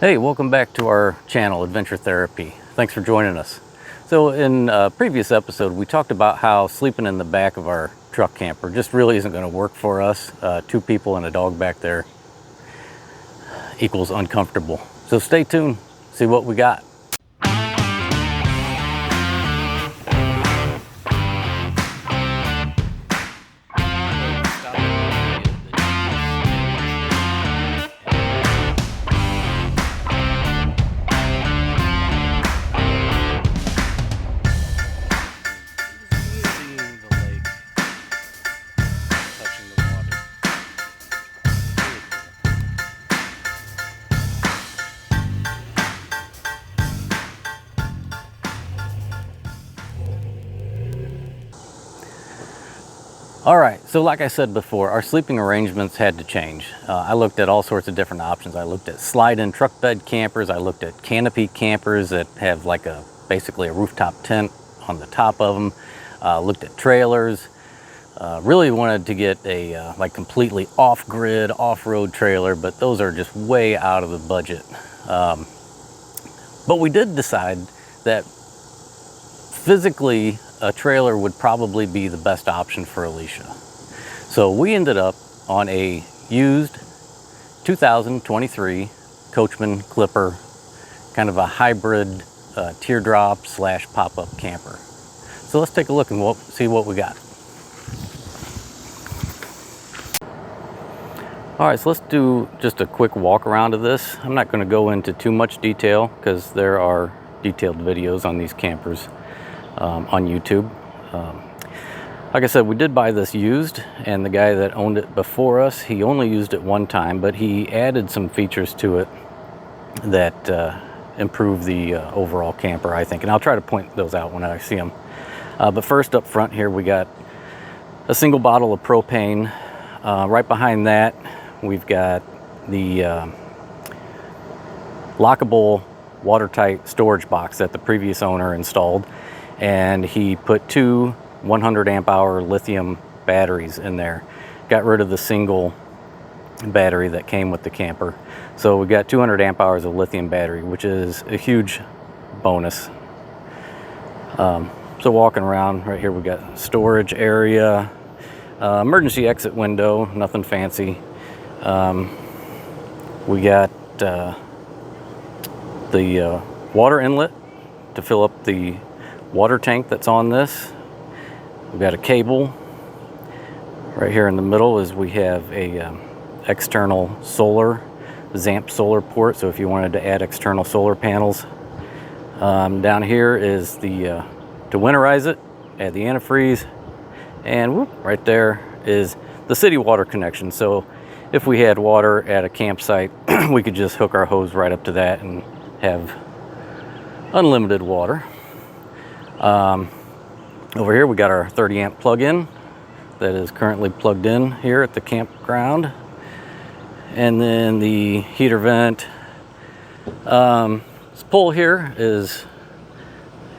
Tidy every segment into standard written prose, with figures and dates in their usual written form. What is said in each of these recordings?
Hey, welcome back to our channel, Adventure Therapy. Thanks for joining us. So in a previous episode, we talked about how sleeping in the back of our truck camper just really isn't going to work for us. 2 people and a dog back there equals uncomfortable. So stay tuned, see what we got. All right, so like I said before, our sleeping arrangements had to change. I looked at all sorts of different options. I looked at slide-in truck bed campers. I looked at canopy campers that have like basically a rooftop tent on the top of them. Looked at trailers. Really wanted to get a like completely off-grid, off-road trailer, but those are just way out of the budget. But we did decide that physically a trailer would probably be the best option for Alicia. So we ended up on a used 2023 Coachman Clipper, kind of a hybrid teardrop / pop-up camper. So let's take a look and see what we got. All right, so let's do just a quick walk around of this. I'm not going to go into too much detail because there are detailed videos on these campers on YouTube. Like I said, we did buy this used, and the guy that owned it before us, he only used it one time, but he added some features to it that improve the overall camper, I think, and I'll try to point those out when I see them. But first, up front here, we got a single bottle of propane. Right behind that, we've got the lockable watertight storage box that the previous owner installed, and he put 2 100 amp hour lithium batteries in there. Got rid of the single battery that came with the camper, so we got 200 amp hours of lithium battery, which is a huge bonus. So walking around right here, we got storage area, emergency exit window, nothing fancy. We got the water inlet to fill up the water tank that's on this. We've got a cable. Right here in the middle is we have a external solar, ZAMP solar port, so if you wanted to add external solar panels. Down here is the to winterize it, add the antifreeze, and whoop, right there is the city water connection. So if we had water at a campsite, we could just hook our hose right up to that and have unlimited water. Over here we got our 30 amp plug-in that is currently plugged in here at the campground, and then the heater vent. This pole here is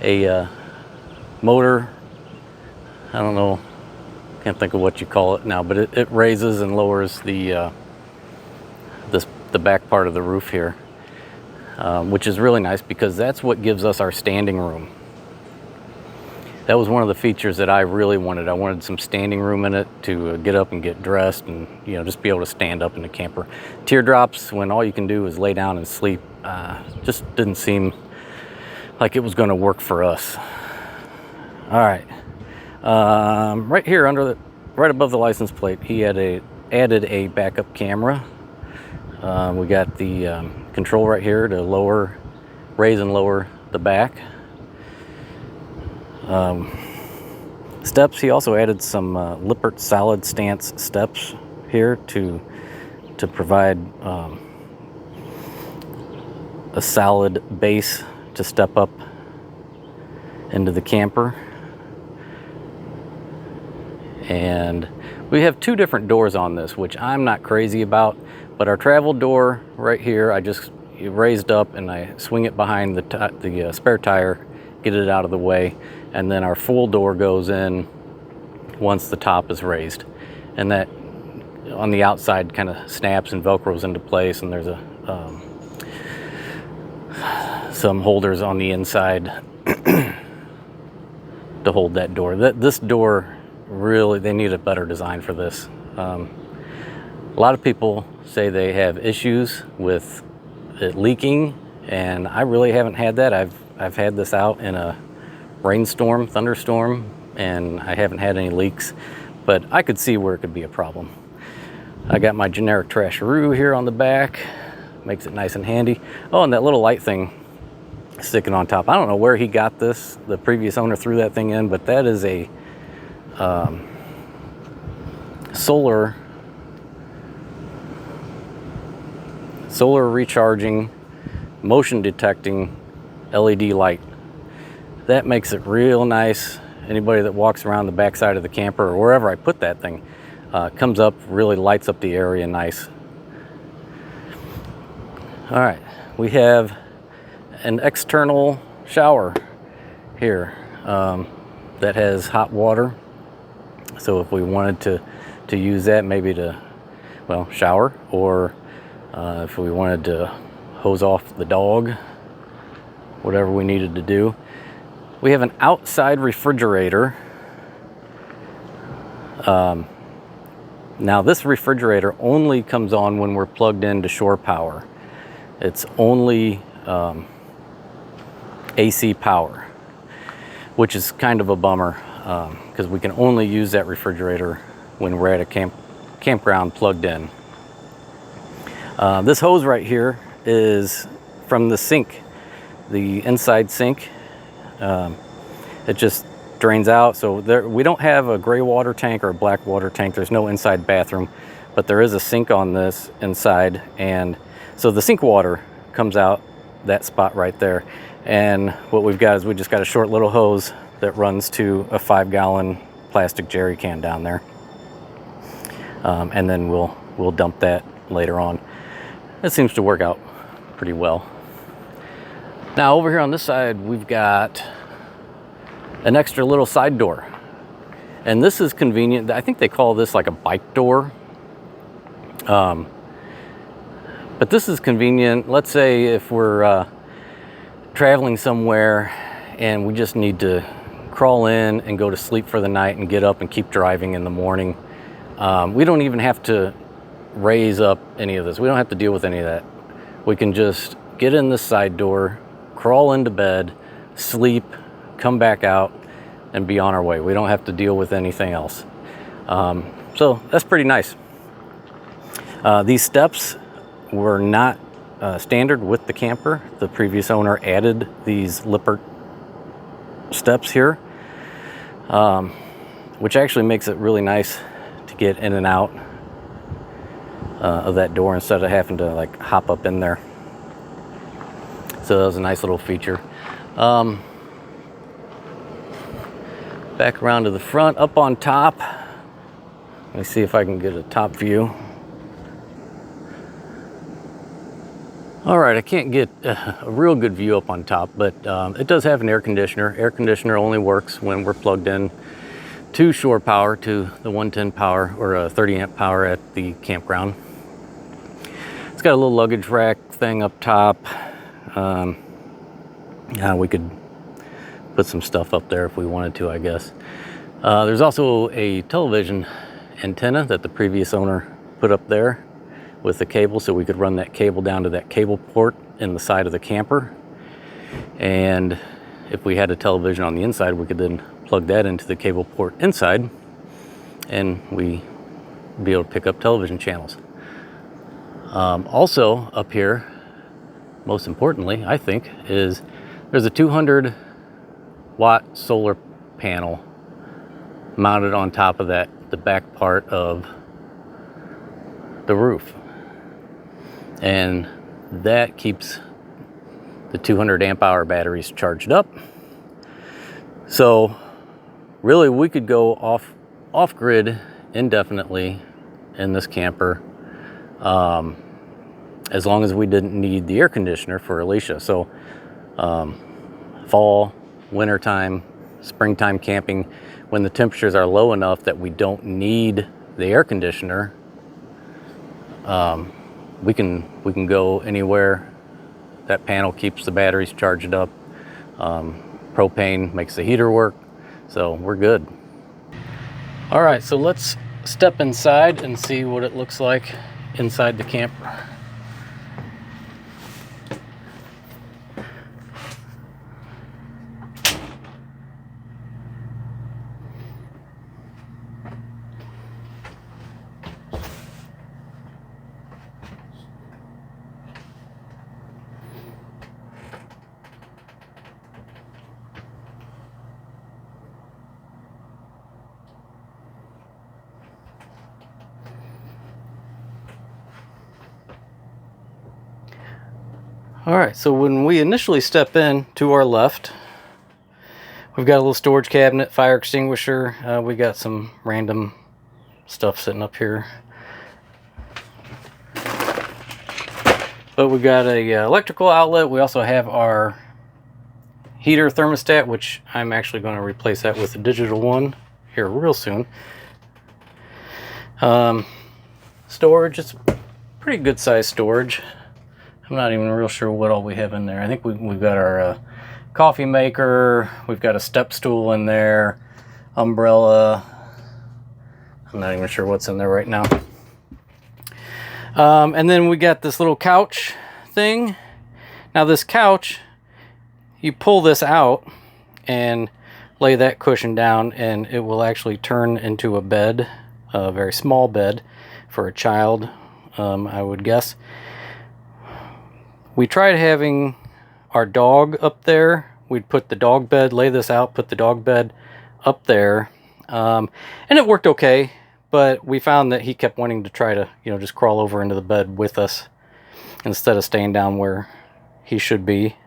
a motor. I don't know, can't think of what you call it now, but it raises and lowers the back part of the roof here, which is really nice because that's what gives us our standing room. That was one of the features that I really wanted. I wanted some standing room in it to get up and get dressed and, you know, just be able to stand up in the camper. Teardrops, when all you can do is lay down and sleep, just didn't seem like it was going to work for us. All right. Right here right above the license plate, he added a backup camera. We got the control right here to raise and lower the back. Steps, he also added some Lippert solid stance steps here to provide a solid base to step up into the camper. And we have 2 different doors on this, which I'm not crazy about, but our travel door right here, I just raised up and I swing it behind the spare tire, get it out of the way, and then our full door goes in once the top is raised, and that on the outside kind of snaps and velcros into place, and there's a some holders on the inside to hold that door. This door, really, they need a better design for this. A lot of people say they have issues with it leaking, and I really haven't had that. I've had this out in a rainstorm, thunderstorm, and I haven't had any leaks, but I could see where it could be a problem. I got my generic trasheroo here on the back, makes it nice and handy. Oh, and that little light thing sticking on top. I don't know where he got this. The previous owner threw that thing in, but that is a solar recharging, motion detecting LED light. That makes it real nice. Anybody that walks around the backside of the camper or wherever I put that thing comes up, really lights up the area nice. All right, we have an external shower here that has hot water. So if we wanted to use that, maybe to, well, shower, or if we wanted to hose off the dog, whatever we needed to do. We have an outside refrigerator. Now this refrigerator only comes on when we're plugged into shore power. It's only AC power, which is kind of a bummer because we can only use that refrigerator when we're at a campground plugged in. This hose right here is from the sink, the inside sink. It just drains out, so we don't have a gray water tank or a black water tank. There's no inside bathroom, but there is a sink on this inside, and so the sink water comes out that spot right there. And what we've got is we just got a short little hose that runs to a 5-gallon plastic jerry can down there, and then we'll dump that later on. It seems to work out pretty well. Now over here on this side, we've got an extra little side door. And this is convenient. I think they call this like a bike door. But this is convenient. Let's say if we're traveling somewhere and we just need to crawl in and go to sleep for the night and get up and keep driving in the morning. We don't even have to raise up any of this. We don't have to deal with any of that. We can just get in this side door, crawl into bed, sleep, come back out, and be on our way. We don't have to deal with anything else. So that's pretty nice. These steps were not standard with the camper. The previous owner added these Lippert steps here, which actually makes it really nice to get in and out of that door instead of having to like hop up in there. So that was a nice little feature. Back around to the front, up on top. Let me see if I can get a top view. All right, I can't get a real good view up on top, but it does have an air conditioner. Air conditioner only works when we're plugged in to shore power, to the 110 power or a 30 amp power at the campground. It's got a little luggage rack thing up top. Yeah, we could put some stuff up there if we wanted to, I guess. There's also a television antenna that the previous owner put up there with the cable, so we could run that cable down to that cable port in the side of the camper. And if we had a television on the inside, we could then plug that into the cable port inside, and we'd be able to pick up television channels. Also up here, most importantly, I think, is there's a 200 watt solar panel mounted on top of that, the back part of the roof. And that keeps the 200 amp hour batteries charged up. So really we could go off grid indefinitely in this camper, as long as we didn't need the air conditioner for Alicia. So fall, wintertime, springtime camping, when the temperatures are low enough that we don't need the air conditioner, we can go anywhere That panel keeps the batteries charged up. Propane makes the heater work, so we're good. All right, so let's step inside and see what it looks like inside the camper. All right, so when we initially step in, to our left, we've got a little storage cabinet, fire extinguisher. We got some random stuff sitting up here. But we've got a electrical outlet. We also have our heater thermostat, which I'm actually going to replace that with a digital one here real soon. Storage, it's pretty good size storage. I'm not even real sure what all we have in there. I think we've got our coffee maker. We've got a step stool in there, umbrella. I'm not even sure what's in there right now. And then we got this little couch thing. Now this couch, you pull this out and lay that cushion down, and it will actually turn into a bed, a very small bed for a child, I would guess. We tried having our dog up there. We'd put the dog bed, lay this out, put the dog bed up there, and it worked okay, but we found that he kept wanting to try to, just crawl over into the bed with us instead of staying down where he should be.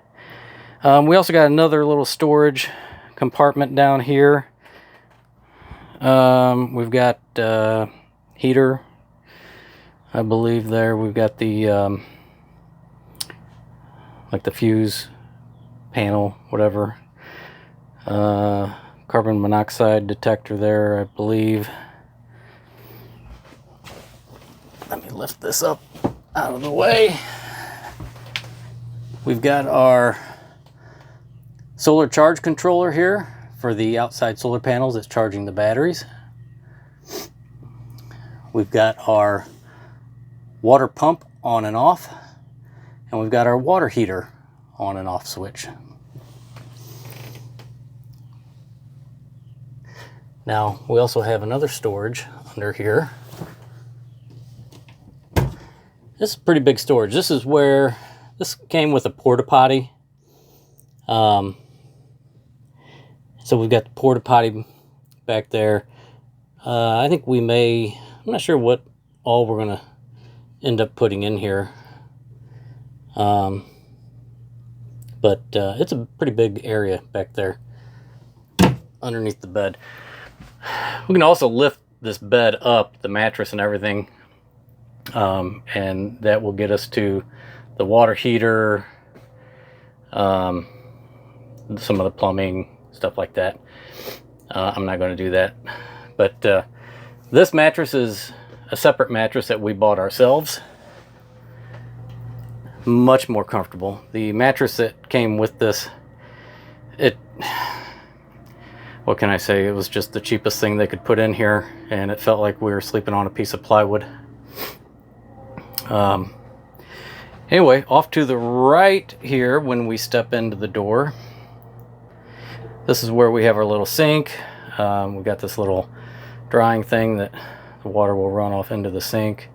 We also got another little storage compartment down here. We've got heater, I believe there. We've got the like the fuse panel, whatever. Carbon monoxide detector there, I believe. Let me lift this up out of the way. We've got our solar charge controller here for the outside solar panels that's charging the batteries. We've got our water pump on and off. And we've got our water heater on and off switch. Now, we also have another storage under here. This is pretty big storage. This is where, this came with a porta potty. So we've got the porta potty back there. I think we may, I'm not sure what all we're gonna end up putting in here. But it's a pretty big area back there underneath the bed. We can also lift this bed up, the mattress and everything, and that will get us to the water heater, some of the plumbing, stuff like that. I'm not going to do that, but this mattress is a separate mattress that we bought ourselves. Much more comfortable. The mattress that came with this, what can I say, it was just the cheapest thing they could put in here, and it felt like we were sleeping on a piece of plywood. Anyway, off to the right here, when we step into the door, this is where we have our little sink. We've got this little drying thing that the water will run off into the sink.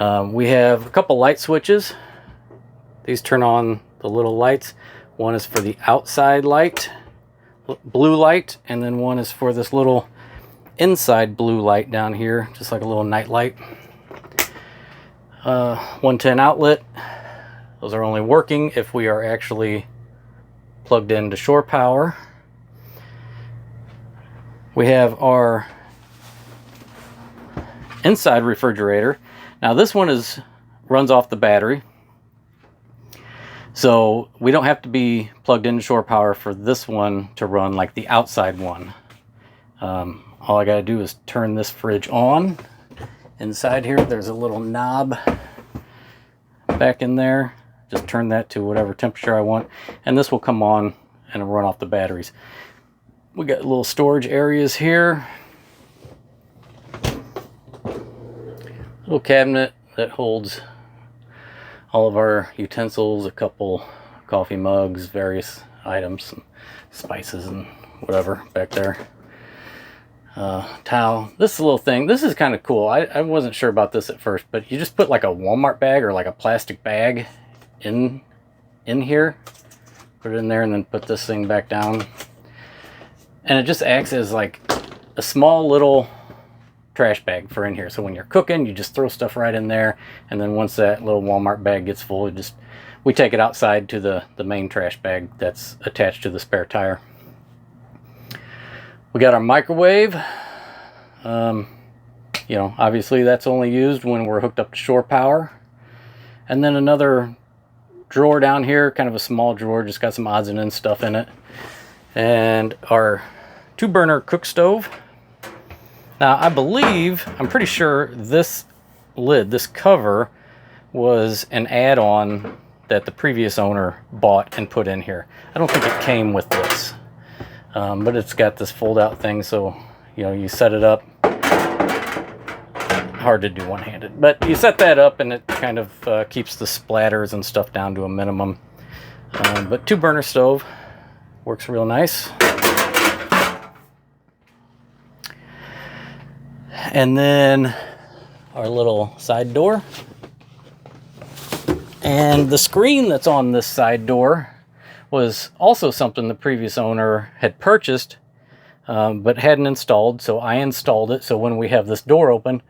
We have a couple light switches. These turn on the little lights. One is for the outside light, blue light, and then one is for this little inside blue light down here, just like a little night light. 110 outlet. Those are only working if we are actually plugged into shore power. We have our inside refrigerator. Now this one runs off the battery. So we don't have to be plugged into shore power for this one to run like the outside one. All I gotta do is turn this fridge on. Inside here, there's a little knob back in there. Just turn that to whatever temperature I want, and this will come on and run off the batteries. We got little storage areas here. Little cabinet that holds all of our utensils, a couple coffee mugs, various items, some spices and whatever back there. Towel. This little thing, this is kind of cool. I wasn't sure about this at first, but you just put like a Walmart bag or like a plastic bag in here, put it in there, and then put this thing back down, and it just acts as like a small little trash bag for in here. So when you're cooking, you just throw stuff right in there, and then once that little Walmart bag gets full, we take it outside to the main trash bag that's attached to the spare tire. We got our microwave. You know, obviously that's only used when we're hooked up to shore power. And then another drawer down here, kind of a small drawer, just got some odds and ends stuff in it. And our 2-burner cook stove. Now I'm pretty sure this lid, this cover, was an add-on that the previous owner bought and put in here. I don't think it came with this, but it's got this fold-out thing, so you know, you set it up. Hard to do one-handed, but you set that up and it kind of keeps the splatters and stuff down to a minimum. But 2-burner stove works real nice. And then our little side door. And the screen that's on this side door was also something the previous owner had purchased, but hadn't installed. So I installed it, so when we have this door open,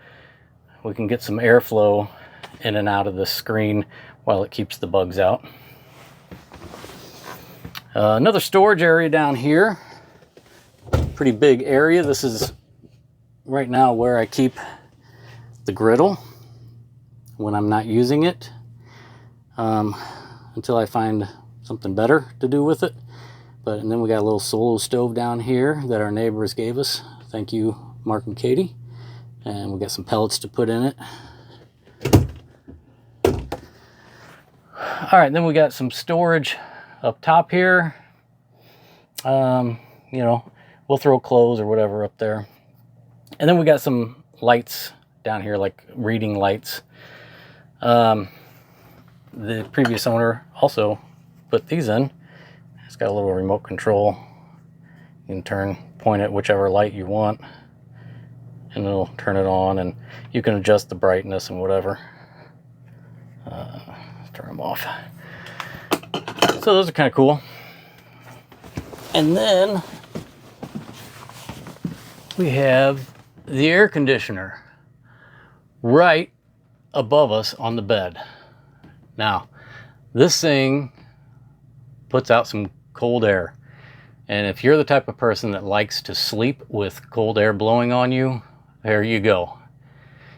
we can get some airflow in and out of this screen while it keeps the bugs out. Another storage area down here. Pretty big area. This is right now where I keep the griddle when I'm not using it, until I find something better to do with it. And then we got a little solo stove down here that our neighbors gave us. Thank you, Mark and Katie. And we got some pellets to put in it. All right, then we got some storage up top here. You know, we'll throw clothes or whatever up there. And then we got some lights down here, like reading lights. The previous owner also put these in. It's got a little remote control. You can point at whichever light you want, and it'll turn it on, and you can adjust the brightness and whatever. Turn them off. So those are kind of cool. And then we have the air conditioner right above us on the bed. Now, this thing puts out some cold air. And if you're the type of person that likes to sleep with cold air blowing on you, there you go.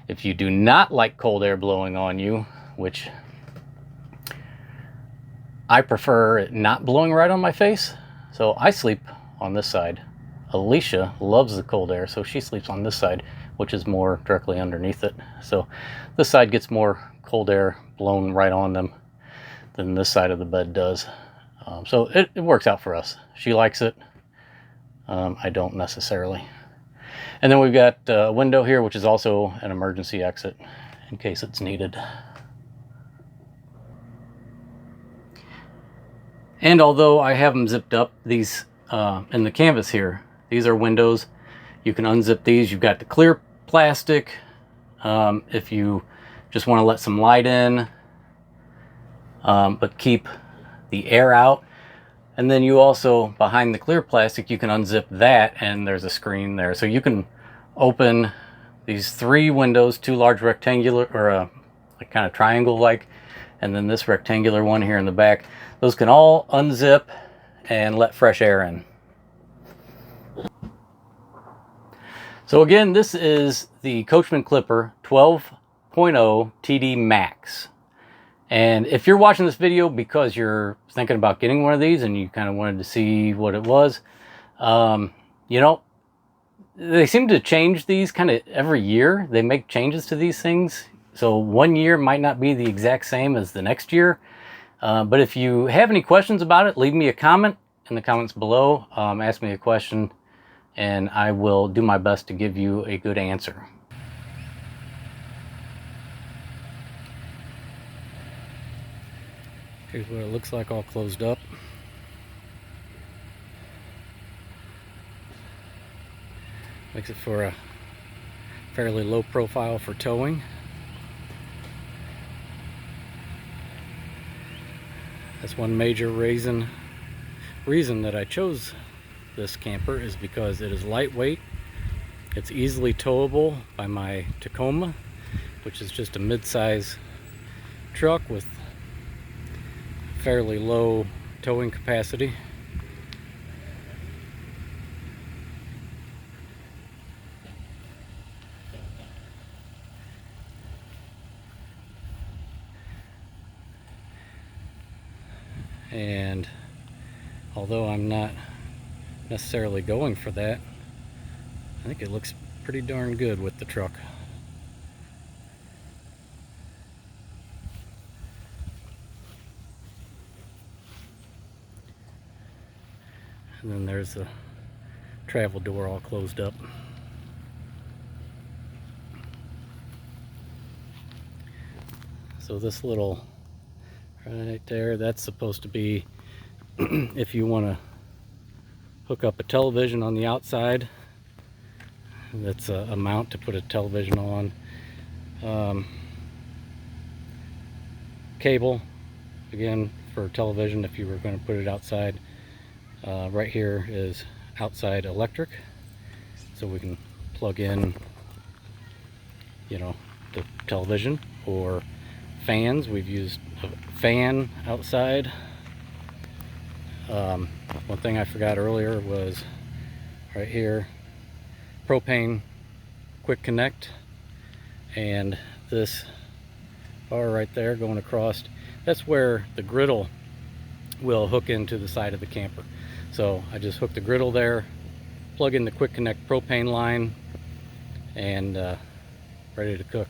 If you do not like cold air blowing on you, which I prefer it not blowing right on my face, so I sleep on this side. Alicia loves the cold air, so she sleeps on this side, which is more directly underneath it. So this side gets more cold air blown right on them than this side of the bed does. So it works out for us. She likes it. I don't necessarily. And then we've got a window here, which is also an emergency exit in case it's needed. And although I have them zipped up, these in the canvas here, these are windows. You can unzip these. You've got the clear plastic if you just want to let some light in, but keep the air out. And then you also, behind the clear plastic, you can unzip that, and there's a screen there. So you can open these 3 windows, 2 large rectangular, or like kind of triangle-like, and then this rectangular one here in the back. Those can all unzip and let fresh air in. So again, this is the Coachman Clipper 12.0 TD Max. And if you're watching this video because you're thinking about getting one of these and you kind of wanted to see what it was, you know, they seem to change these kind of every year. They make changes to these things. So one year might not be the exact same as the next year. But if you have any questions about it, leave me a comment in the comments below. Ask me a question, and I will do my best to give you a good answer. Here's what it looks like all closed up. Makes it for a fairly low profile for towing. That's one major reason that I chose this camper, is because it is lightweight. It's easily towable by my Tacoma, which is just a mid-size truck with fairly low towing capacity. And although I'm not necessarily going for that, I think it looks pretty darn good with the truck. And then there's the travel door all closed up. So this little right there, that's supposed to be if you want to hook up a television on the outside. That's a mount to put a television on. Cable, again, for television if you were going to put it outside. Right here is outside electric, so we can plug in, you know, the television, or fans. We've used a fan outside. One thing I forgot earlier was right here, propane quick connect, and this bar right there going across, that's where the griddle will hook into the side of the camper. So I just hook the griddle there, plug in the quick connect propane line, and ready to cook.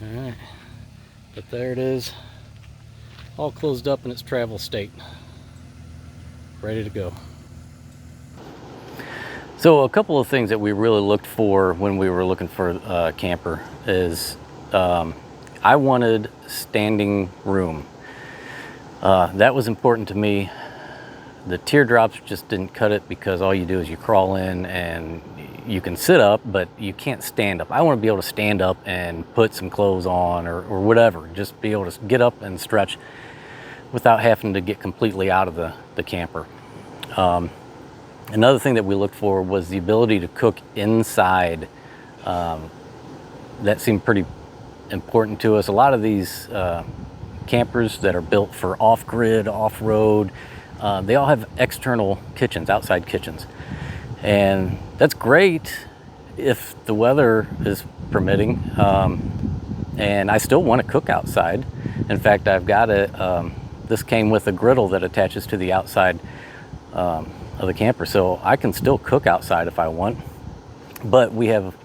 Alright, but there it is, all closed up in its travel state, ready to go. So a couple of things that we really looked for when we were looking for a camper is I wanted standing room. That was important to me. The teardrops just didn't cut it, because all you do is you crawl in and you can sit up, but you can't stand up. I want to be able to stand up and put some clothes on or whatever, just be able to get up and stretch without having to get completely out of the camper. Another thing that we looked for was the ability to cook inside. That seemed pretty important to us. A lot of these campers that are built for off-grid, off-road, they all have external kitchens, outside kitchens. And that's great if the weather is permitting. And I still want to cook outside. In fact, I've got this came with a griddle that attaches to the outside of the camper, so I can still cook outside if I want. But we have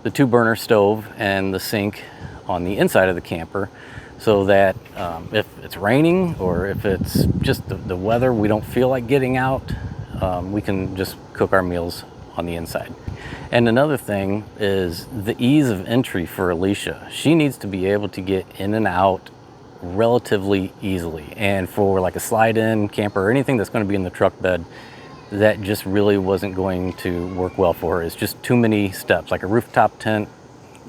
the 2-burner stove and the sink on the inside of the camper, so that if it's raining or if it's just the weather, we don't feel like getting out, we can just cook our meals on the inside. And another thing is the ease of entry for Alicia. She needs to be able to get in and out relatively easily. And for like a slide-in camper or anything that's going to be in the truck bed, that just really wasn't going to work well for her. It's just too many steps. Like a rooftop tent,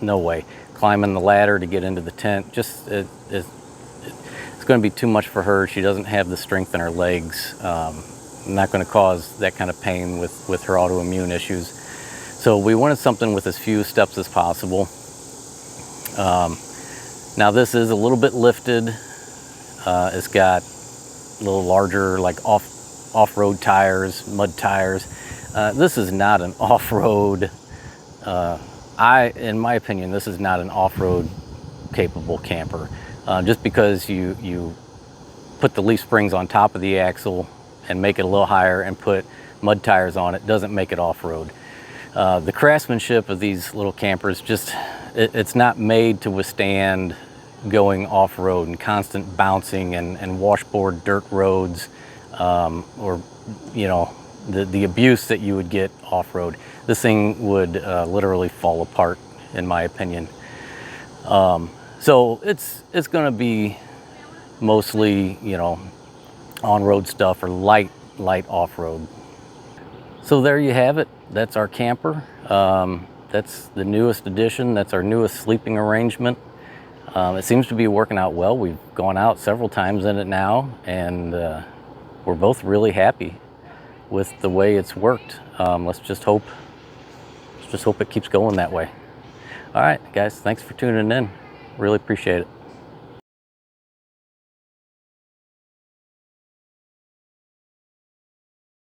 no way. Climbing the ladder to get into the tent, just it's going to be too much for her. She doesn't have the strength in her legs. Not going to cause that kind of pain with her autoimmune issues. So we wanted something with as few steps as possible. Now this is a little bit lifted. It's got a little larger, like off-road tires, mud tires. This is not an off-road, in my opinion, this is not an off-road capable camper. Just because you put the leaf springs on top of the axle and make it a little higher and put mud tires on it doesn't make it off-road. The craftsmanship of these little campers just, it's not made to withstand going off-road and constant bouncing and washboard dirt roads, or, you know, the abuse that you would get off-road. This thing would literally fall apart, in my opinion. So it's going to be mostly, you know, on-road stuff or light off-road. So there you have it. That's our camper. That's the newest addition. That's our newest sleeping arrangement. It seems to be working out well. We've gone out several times in it now, and we're both really happy with the way it's worked. Let's just hope it keeps going that way. All right, guys, thanks for tuning in. Really appreciate it.